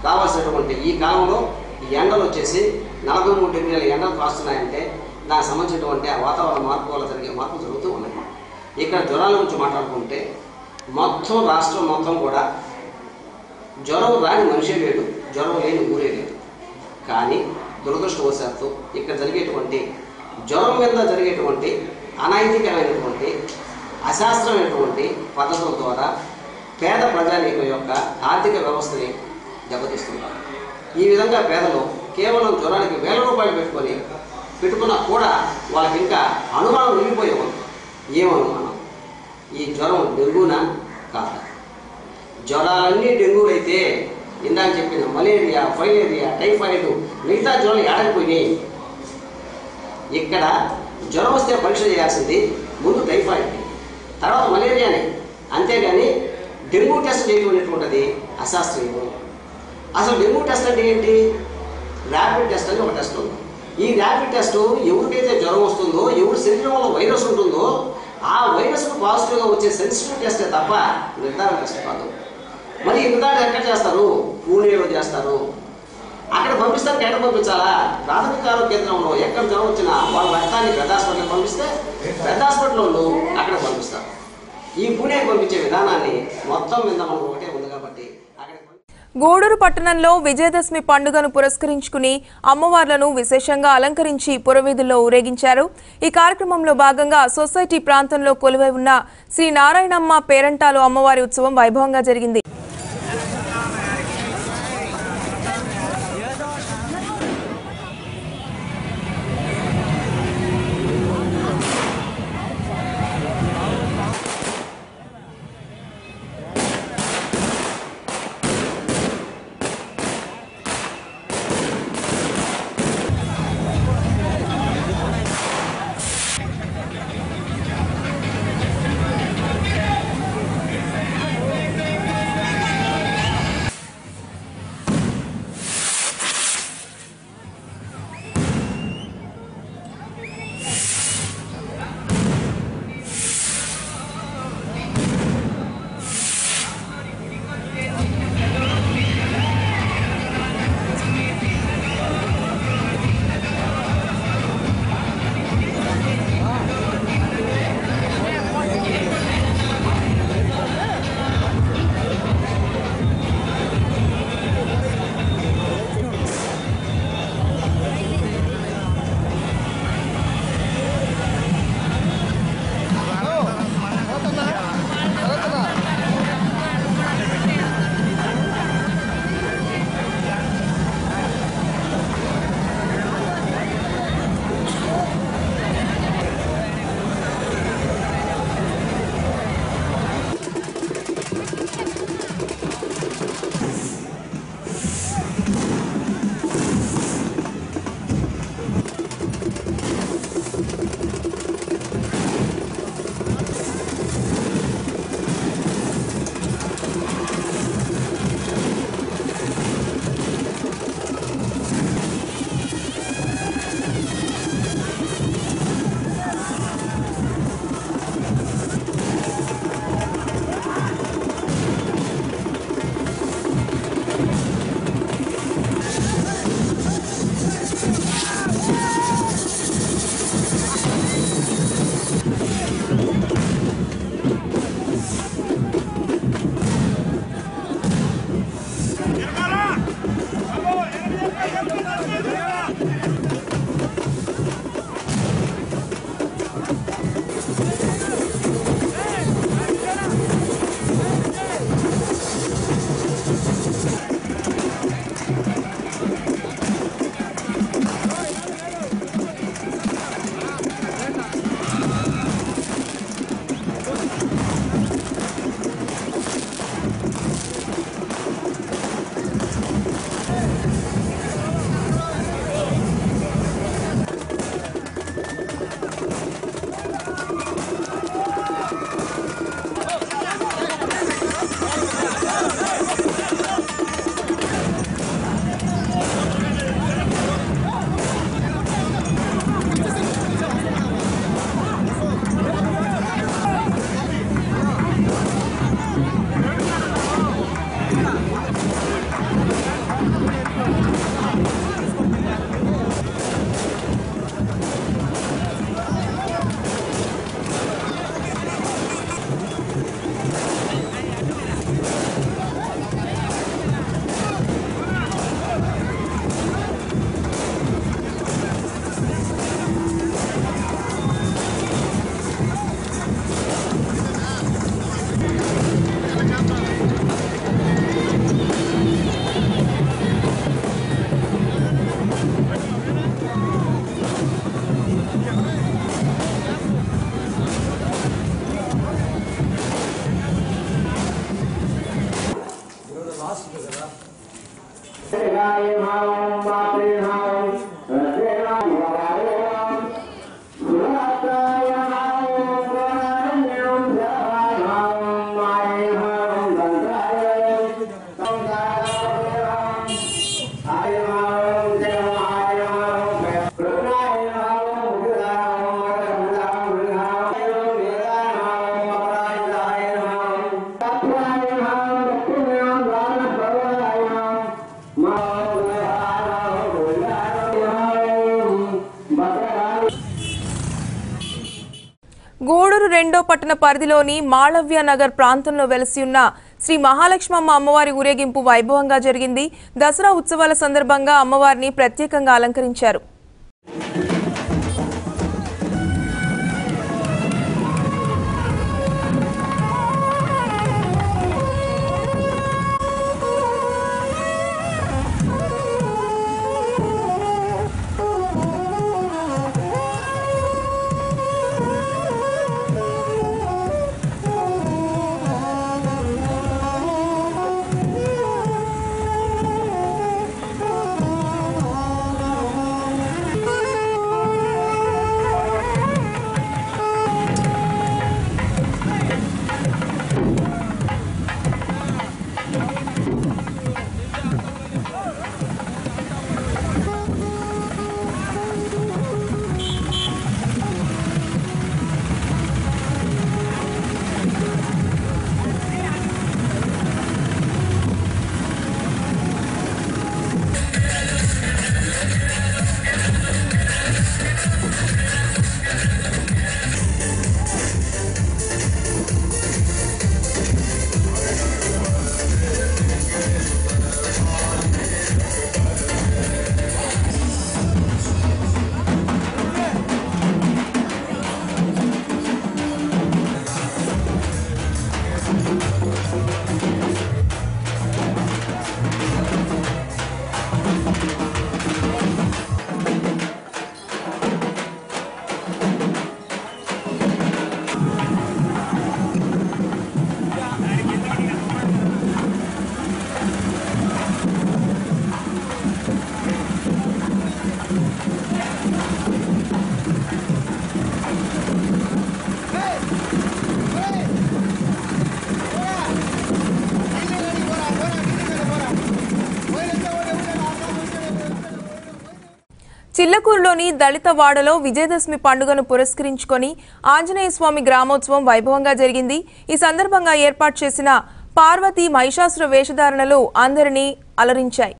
రావాల్సినటువంటి ఈ కాలంలో ఈ ఎండలు వచ్చేసి 43 డిగ్రీల ఎండలు కాస్తున్నాయంటే దానికి సంబంధించినటువంటి ఆ వాతావరణ మార్పు వల్ల జరిగే మార్పులు జరుగుతూ ఉన్నాయి. ఇక్కడ జ్వరాల గురించి మాట్లాడుకుంటే మొత్తం రాష్ట్రం మొత్తం కూడా జ్వరం రాని మనిషే లేడు, జ్వరం లేని ఊరే లేదు. కానీ దురదృష్టవశాత్తు ఇక్కడ జరిగేటువంటి జ్వరం మీద జరిగేటువంటి అనైతికమైనటువంటి అశాస్త్రమైనటువంటి పద్ధతుల ద్వారా పేద ప్రజానీకం యొక్క ఆర్థిక వ్యవస్థని దెబ్బతీస్తున్నారు. ఈ విధంగా పేదలు కేవలం జ్వరానికి వేల రూపాయలు పెట్టుకున్నా కూడా వాళ్ళకి ఇంకా అనుమానం నిలిగిపోయే ఉంది. ఏమనుమానం? ఈ జ్వరం డెంగ్యూనా కాదా? జ్వరాలన్నీ డెంగ్యూ అయితే ఇందాక చెప్పిన మలేరియా, ఫైలేరియా, టైఫాయిడ్, మిగతా జ్వరాలు ఏడకపోయినాయి. ఇక్కడ జ్వరం వస్తే పరీక్ష చేయాల్సింది ముందు టైఫాయిడ్, తర్వాత మలేరియాని. అంతేగాని డెంగ్యూ టెస్ట్ చేయటువంటిది అశాస్త్రీయం. అసలు డెంగ్యూ టెస్ట్ అంటే ఏంటి? ర్యాపిడ్ టెస్ట్ అని ఒక టెస్ట్ ఉంది. ఈ ర్యాపిడ్ టెస్ట్ ఎవరికైతే జ్వరం వస్తుందో, ఎవరి శరీరంలో వైరస్ ఉంటుందో ఆ వైరస్కు పాజిటివ్గా వచ్చే సెన్సిటివ్ టెస్టే తప్ప నిర్ధారణ టెస్ట్ కాదు. మరి ఈ నిర్ధారణ ఎక్కడ చేస్తారు? పూణేలో చేస్తారు. అక్కడ పంపిస్తానికి ఎక్కడ పంపించాలా? ప్రాథమిక ఆరోగ్య కేంద్రంలో ఎక్కడ జ్వరం వచ్చినా వాళ్ళ రక్తాన్ని పెద్ద హాస్పిటల్కి పంపిస్తే పెద్ద హాస్పిటల్లో అక్కడ పంపిస్తారు. ఈ పూణేకి పంపించే విధానాన్ని మొత్తం మీద మనకు ఒకటే ఉంది కాబట్టి గూడూరు పట్టణంలో విజయదశమి పండుగను పురస్కరించుకుని అమ్మవార్లను విశేషంగా అలంకరించి పురవీధుల్లో ఊరేగించారు. ఈ కార్యక్రమంలో భాగంగా సొసైటీ ప్రాంతంలో కొలువై ఉన్న శ్రీ నారాయణమ్మ పేరంటాలు అమ్మవారి ఉత్సవం వైభవంగా జరిగింది. గూడూరు రెండో పట్టణ పరిధిలోని మాళవ్య నగర్ ప్రాంతంలో వెలసి ఉన్న శ్రీ మహాలక్ష్మమ్మ అమ్మవారి ఊరేగింపు వైభవంగా జరిగింది. దసరా ఉత్సవాల సందర్భంగా అమ్మవారిని ప్రత్యేకంగా అలంకరించారు. చిల్లకూరులోని దళిత వాడలో విజయదశమి పండుగను పురస్కరించుకొని ఆంజనేయ స్వామి గ్రామోత్సవం వైభవంగా జరిగింది. ఈ సందర్భంగా ఏర్పాటు చేసిన పార్వతీ మహిషాసుర వేషధారణలు అందరినీ అలరించాయి.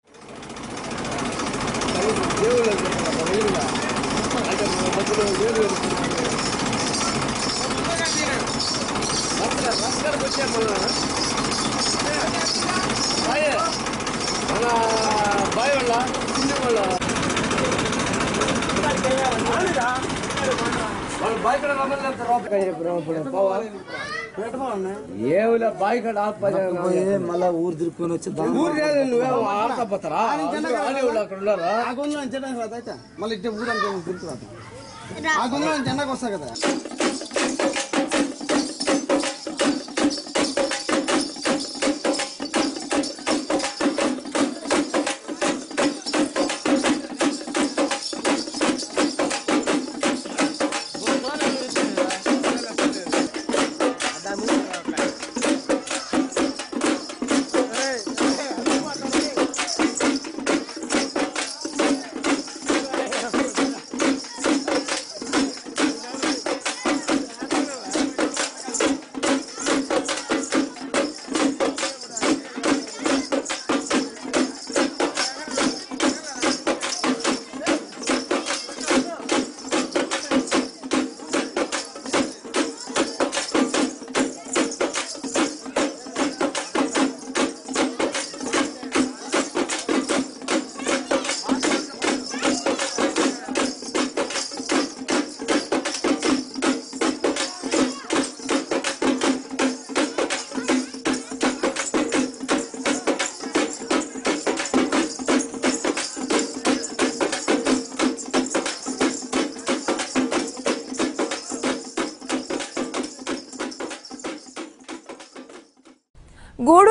ఏమిలే బాయ్ కడ మళ్ళా ఊరు తిరుక్కొని వచ్చి నువ్వేమో ఆడకపోతారా అక్కడ ఉన్నారా మళ్ళీ ఇట్టే ఊరంతా తిరుగుతురా ఆ గుండె జెండాకి వస్తా కదా.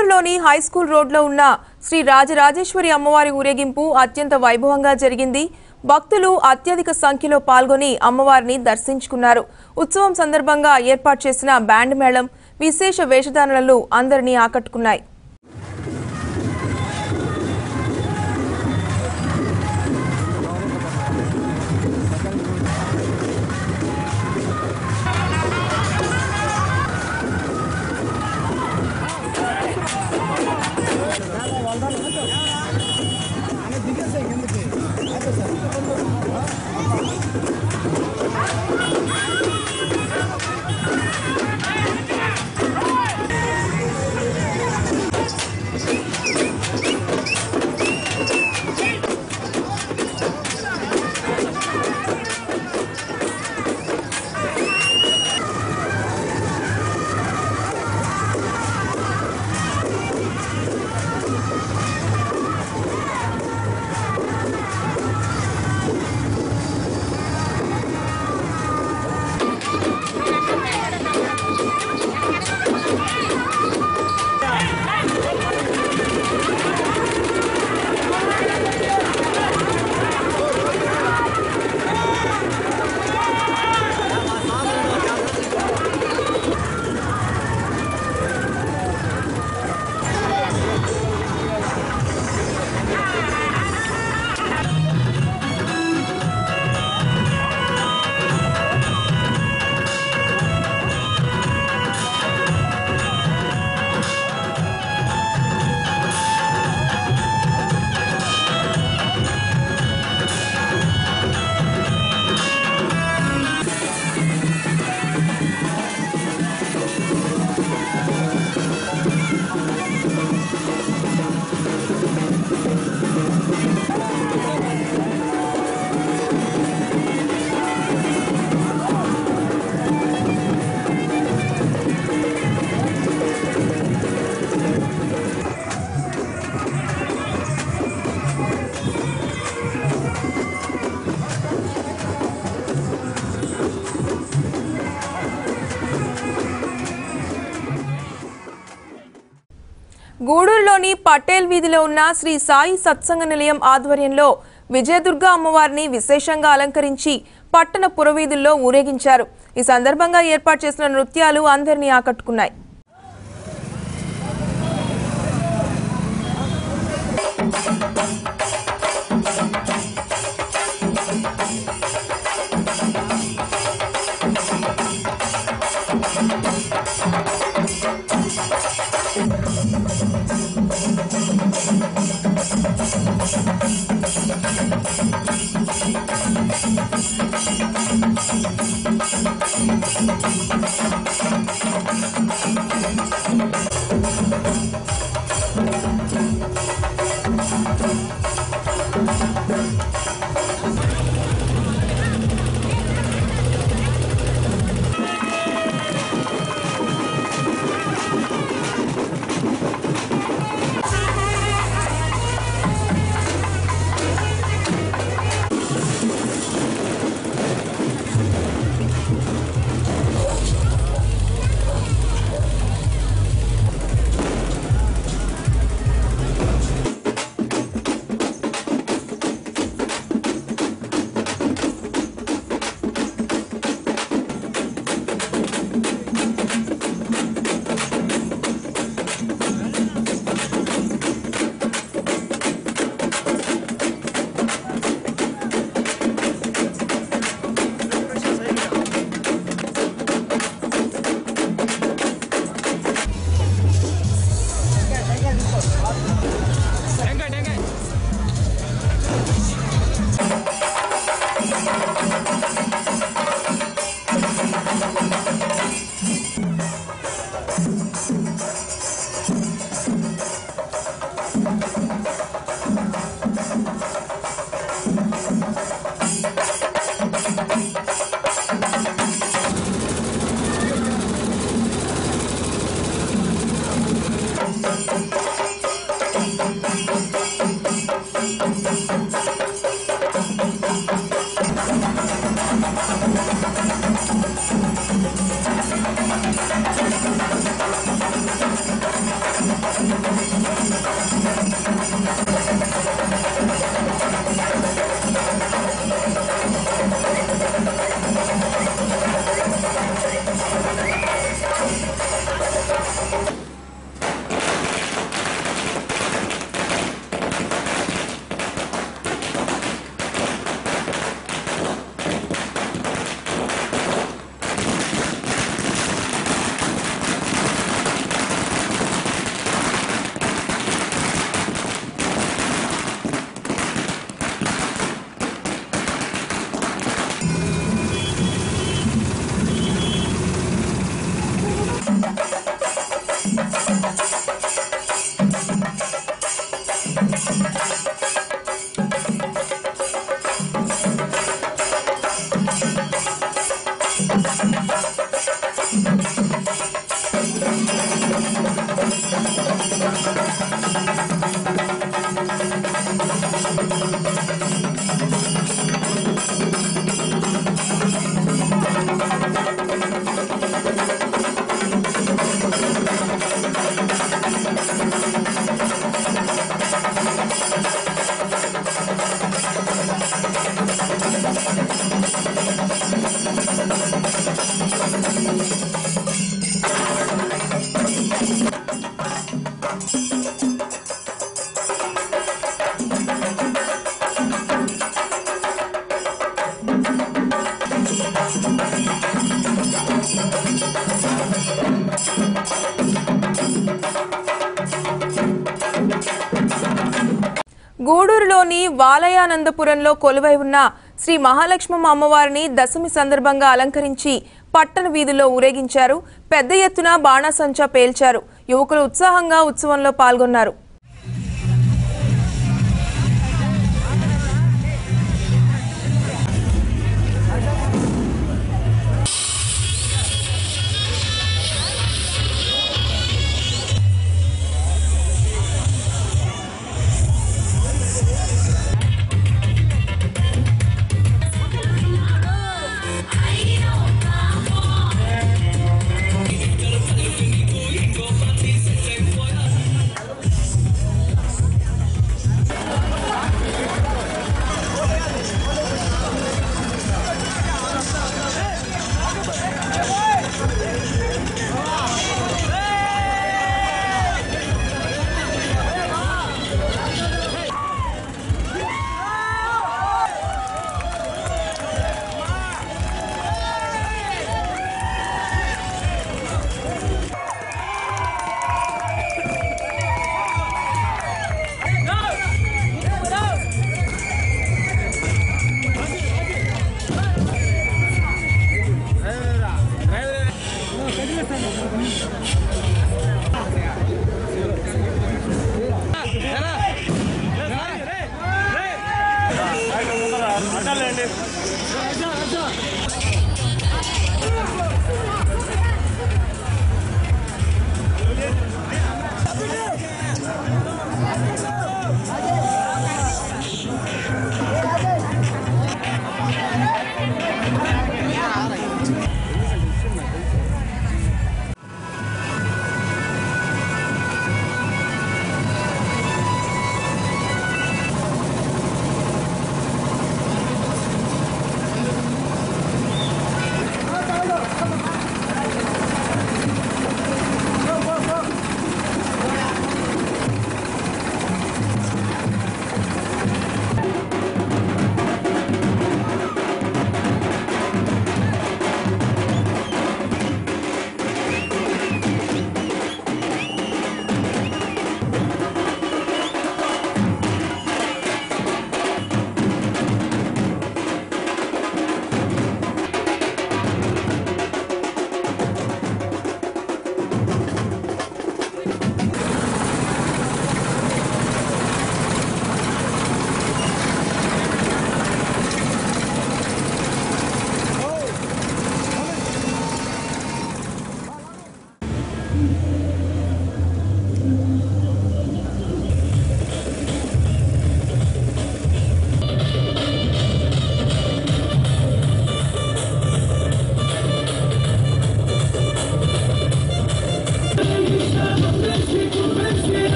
గూడూరులోని హైస్కూల్ రోడ్లో ఉన్న శ్రీ రాజరాజేశ్వరి అమ్మవారి ఊరేగింపు అత్యంత వైభవంగా జరిగింది. భక్తులు అత్యధిక సంఖ్యలో పాల్గొని అమ్మవారిని దర్శించుకున్నారు. ఉత్సవం సందర్భంగా ఏర్పాటు చేసిన బ్యాండ్ మేళం, విశేష వేషధారణలు అందరినీ ఆకట్టుకున్నాయి. గూడూరులోని పటేల్ వీధిలో ఉన్న శ్రీ సాయి సత్సంగ నిలయం ఆధ్వర్యంలో విజయదుర్గ అమ్మవారిని విశేషంగా అలంకరించి పట్టణ పురవీధుల్లో ఊరేగించారు. ఈ సందర్భంగా ఏర్పాటు చేసిన నృత్యాలు అందరినీ ఆకట్టుకున్నాయి. గూడూరులోని వాలయానందపురంలో కొలువై ఉన్న శ్రీ మహాలక్ష్మమ్మ అమ్మవారిని దశమి సందర్భంగా అలంకరించి పట్టణ వీధుల్లో ఊరేగించారు. పెద్ద ఎత్తున బాణాసంచా పేల్చారు. యువకులు ఉత్సాహంగా ఉత్సవంలో పాల్గొన్నారు.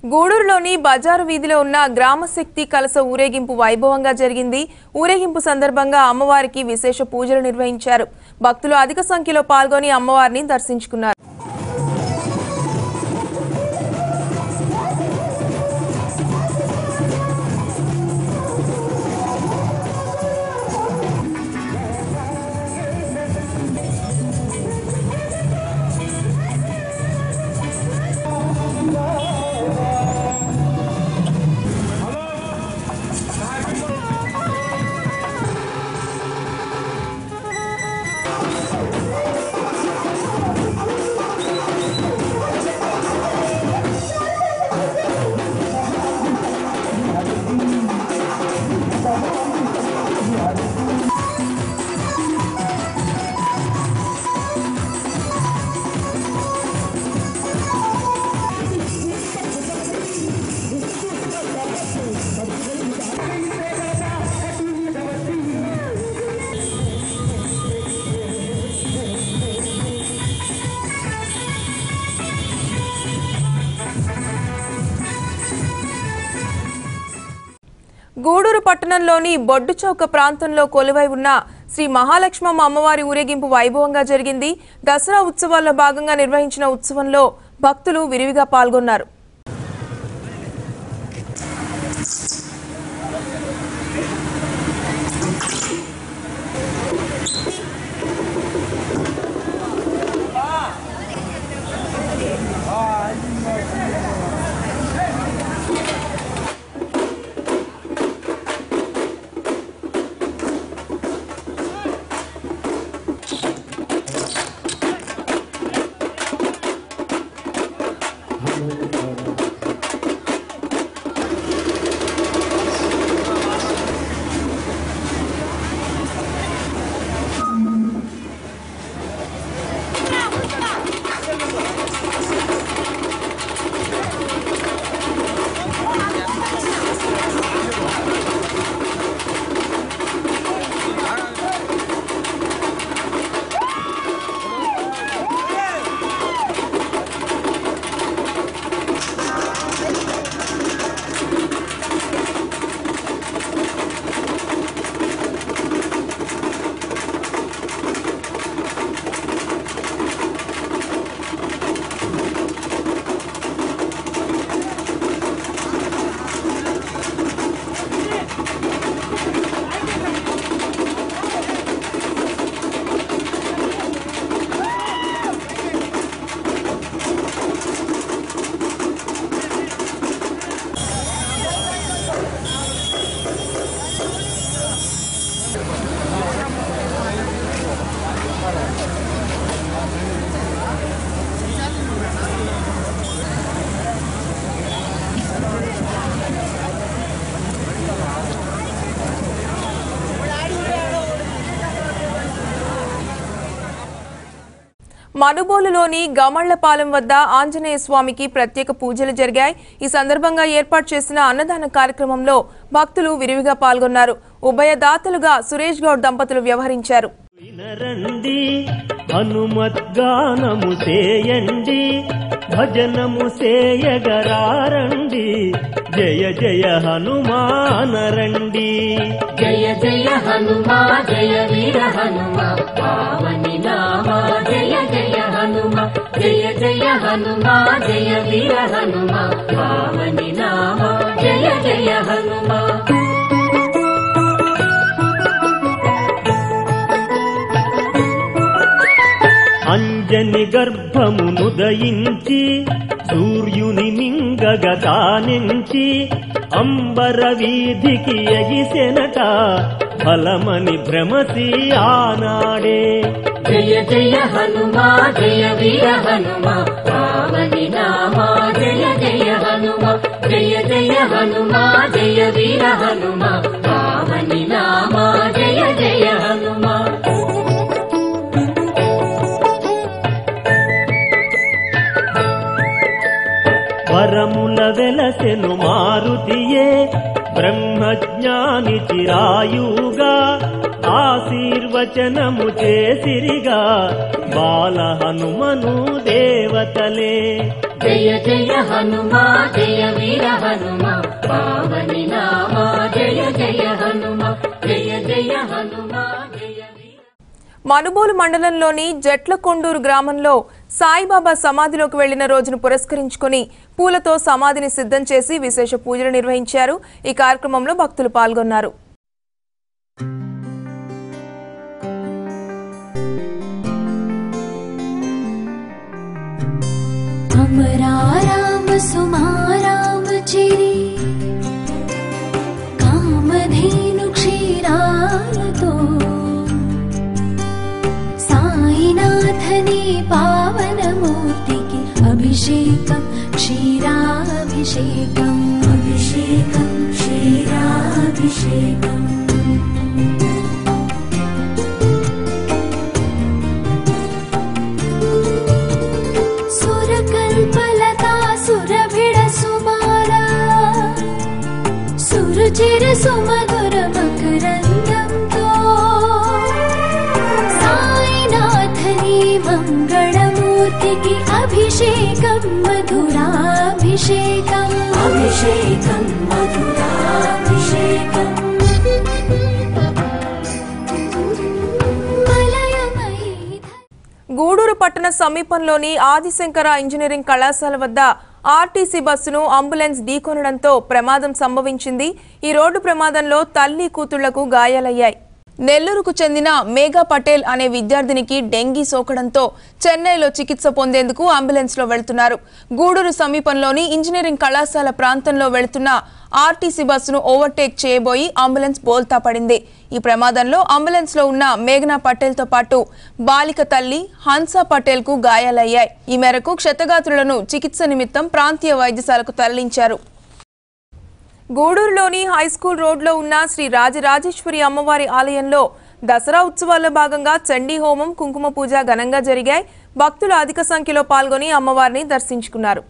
గూడూరులోని బజారు వీధిలో ఉన్న గ్రామశక్తి కలస ఊరేగింపు వైభవంగా జరిగింది. ఊరేగింపు సందర్భంగా అమ్మవారికి విశేష పూజలు నిర్వహించారు. భక్తులు అధిక సంఖ్యలో పాల్గొని అమ్మవారిని దర్శించుకున్నారు. గూడూరు పట్టణంలోని బొడ్డు చౌక ప్రాంతంలో కొలువై ఉన్న శ్రీ మహాలక్ష్మమ్మ అమ్మవారి ఊరేగింపు వైభవంగా జరిగింది. దసరా ఉత్సవాల్లో భాగంగా నిర్వహించిన ఉత్సవంలో భక్తులు విరివిగా పాల్గొన్నారు. మనుబోలులోని గమళ్లపాలెం వద్ద ఆంజనేయ స్వామికి ప్రత్యేక పూజలు జరిగాయి. ఈ సందర్భంగా ఏర్పాటు చేసిన అన్నదాన కార్యక్రమంలో భక్తులు విరివిగా పాల్గొన్నారు. ఉభయదాతలుగా సురేష్ గౌడ్ దంపతులు వ్యవహరించారు. హనుమద్గానము చేయండి, భజనము చేయగరారండి, జయ జయ హనుమానరండి. జయ జయ హనుమా జయ వీర హనుమా పావని నామా జయ జయ హనుమా జయ జయ హనుమా జయ వీర హనుమా పావని నామా జయ జయ హనుమా. అంజని గర్భమునుదయించి సూర్యుని మింగగతానించి అంబర వీధికి ఎగిసెనట ఫలమని భ్రమసి ఆనాడే. జయ జయ హనుమా జయ వీర హనుమా పావని నామా జయ జయ హనుమా జయ జయ హనుమా జయ వీర హనుమా పావని నామా జయ జయ హనుమా. వరముల వెలసెను మారుతియే బ్రహ్మజ్ఞాని చిరాయుగా ఆశీర్వచనము చేసిరిగా బాల హనుమను దేవతలే. జయ జయ హనుమా జయ వీర హనుమా పావని నామా జయ జయ హనుమా జయ జయ హనుమా జయ. మనుబోలు మండలంలోని జట్లకొండూరు గ్రామంలో సాయిబాబా సమాధిలోకి వెళ్లిన రోజును పురస్కరించుకుని పూలతో సమాధిని సిద్ధం చేసి విశేష పూజలు నిర్వహించారు. ఈ కార్యక్రమంలో భక్తులు పాల్గొన్నారు. అమరారామ సుమారామ చిరి కామధేను క్షీరాలతో సాయినాథని పావనమూర్తికి అభిషేకం క్షీరాభిషేకం అభిషేకం క్షీరాభిషేకం. సురకల్పలతా సురభిడ సుమారా సురుచిర సుమధుర మకరందంతో సాయినాథని మంగళమూర్తికి అభిషేకం మధురాభిషేకం అభిషేకం మధురాభిషేకం. సమీపంలోని ఆదిశంకర ఇంజనీరింగ్ కళాశాల వద్ద ఆర్టీసీ బస్సును అంబులెన్స్ ఢీకొనడంతో ప్రమాదం సంభవించింది. ఈ రోడ్డు ప్రమాదంలో తల్లి కూతుళ్లకు గాయాలయ్యాయి. నెల్లూరుకు చెందిన మేఘా పటేల్ అనే విద్యార్థినికి డెంగీ సోకడంతో చెన్నైలో చికిత్స పొందేందుకు అంబులెన్స్ లో వెళ్తున్నారు. గూడూరు సమీపంలోని ఇంజనీరింగ్ కళాశాల ప్రాంతంలో వెళ్తున్న ఆర్టీసీ బస్సును ఓవర్టేక్ చేయబోయి అంబులెన్స్ బోల్తా పడింది. ఈ ప్రమాదంలో అంబులెన్స్ లో ఉన్న మేఘనా పటేల్ తో పాటు బాలిక తల్లి హన్సా పటేల్ కు గాయాలయ్యాయి. ఈ మేరకు క్షతగాత్రులను చికిత్స నిమిత్తం ప్రాంతీయ వైద్యశాలకు తరలించారు. గూడూరులోని హైస్కూల్ రోడ్లో ఉన్న శ్రీ రాజరాజేశ్వరి అమ్మవారి ఆలయంలో దసరా ఉత్సవాల్లో భాగంగా చండీ హోమం, కుంకుమ పూజ ఘనంగా జరిగాయి. భక్తులు అధిక సంఖ్యలో పాల్గొని అమ్మవారిని దర్శించుకున్నారు.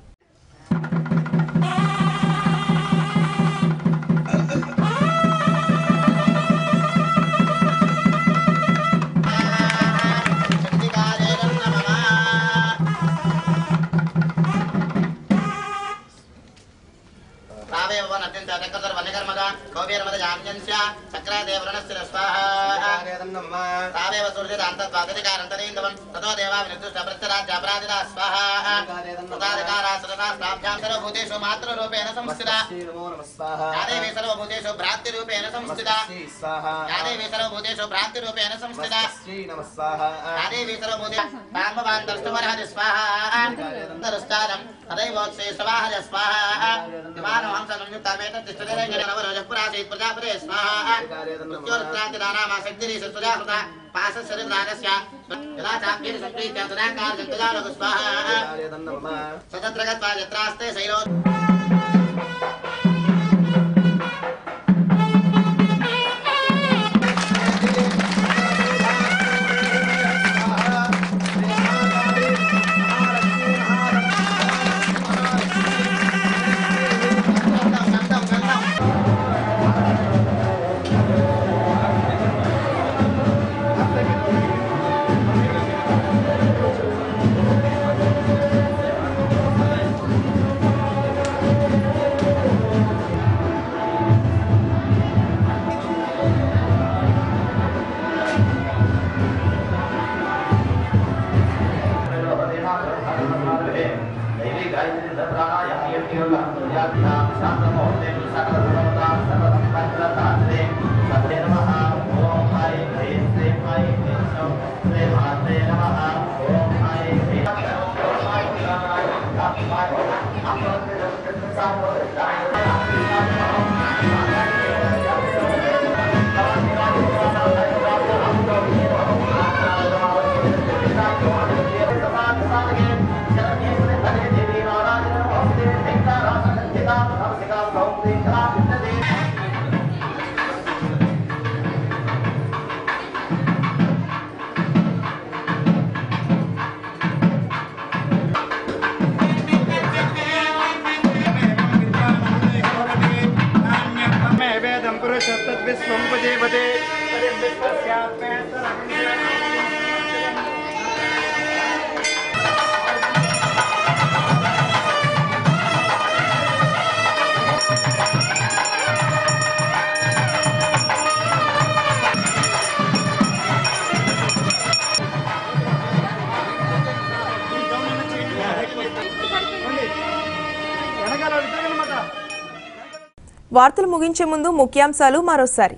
వార్తలు ముగించే ముందు ముఖ్యాంశాలు మరోసారి.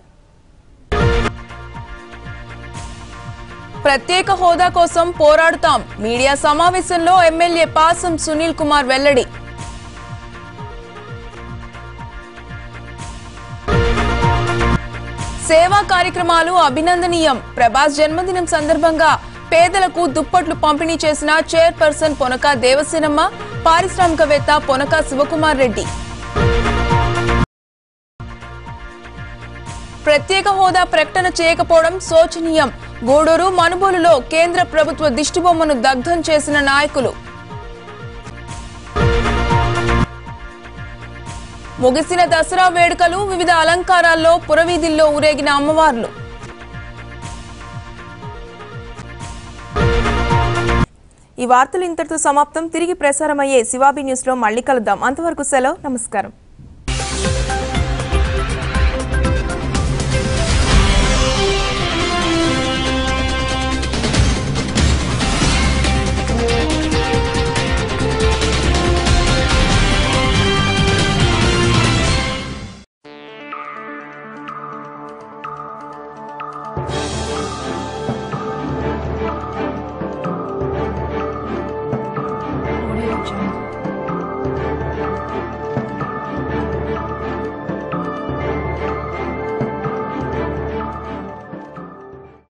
ప్రత్యేక హోదా కోసం పోరాడుతాం. మీడియా సమావేశంలో ఎమ్మెల్యే పాసం సునీల్ కుమార్ వెల్లడి. సేవా కార్యక్రమాలు అభినందనీయం. ప్రభాస్ జన్మదినం సందర్భంగా పేదలకు దుప్పట్లు పంపిణీ చేసిన చైర్పర్సన్ పొనక దేవసేనమ్మ, పారిశ్రామికవేత్త పొనక శివకుమార్ రెడ్డి. ప్రత్యేక హోదా ప్రకటన చేయకపోవడం శోచనీయం. గూడూరు, మనుబోలులో కేంద్ర ప్రభుత్వ దిష్టిబొమ్మను దగ్ధం చేసిన నాయకులు. ముగిసిన దసరా వేడుకలు, వివిధ అలంకారాల్లో పురవీధుల్లో ఊరేగిన అమ్మవార్లు. ఈ వార్తలు ఇంతటితో సమాప్తం. తిరిగి ప్రసారమయ్యే శివాబీ న్యూస్ లో మళ్ళీ కలుద్దాం. అంతవరకు సెలవు. నమస్కారం.